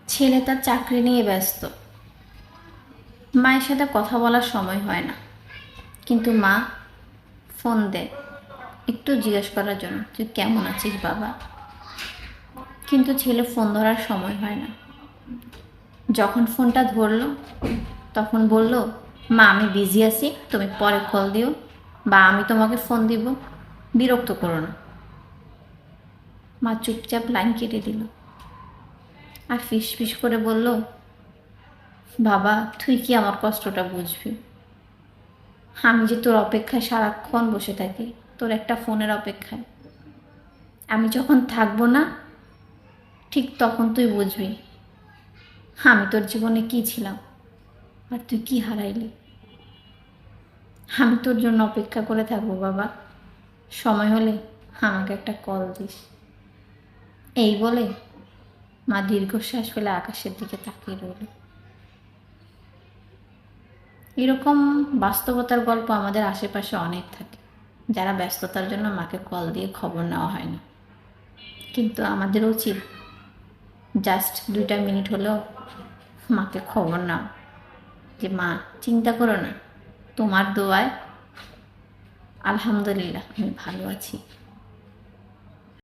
ছেলে তার চাকরি নিয়ে ব্যস্ত, মায়ের সাথে কথা বলার সময় হয় না, কিন্তু মা ফোন দেয় একটু জিজ্ঞেস করার জন্য, তুই কেমন আছিস বাবা। কিন্তু ছেলে ফোন ধরার সময় হয় না। যখন ফোনটা ধরলো তখন বলল, মা আমি বিজি আছি, তুমি পরে কল দিও বা আমি তোমাকে ফোন দিব, বিরক্ত করো না। মা চুপচাপ লাইন কেটে দিল আর ফিস ফিস করে বলল, বাবা তুই কি আমার কষ্টটা বুঝবি? আমি যে তোর অপেক্ষায় সারাক্ষণ বসে থাকি, তোর একটা ফোনের অপেক্ষায়। আমি যখন থাকবো না ঠিক তখন তুই বুঝবি আমি তোর জীবনে কি ছিলাম আর তুই কি হারাইলি। আমি তোর জন্য অপেক্ষা করে থাকবো বাবা, সময় হলে আমাকে একটা কল দিস। এই বলে মা দীর্ঘশ্বাস ফেলে আকাশের দিকে তাকিয়ে রইল। এরকম বাস্তবতার গল্প আমাদের আশেপাশে অনেক থাকে, যারা ব্যস্ততার জন্য মাকে কল দিয়ে খবর নেওয়া হয় না। কিন্তু আমাদের উচিত জাস্ট 2টা মিনিট হলেও মাকে খবর নাও, যে মা চিন্তা করো না, তোমার দোয়ায় আলহামদুলিল্লাহ আমি ভালো আছি।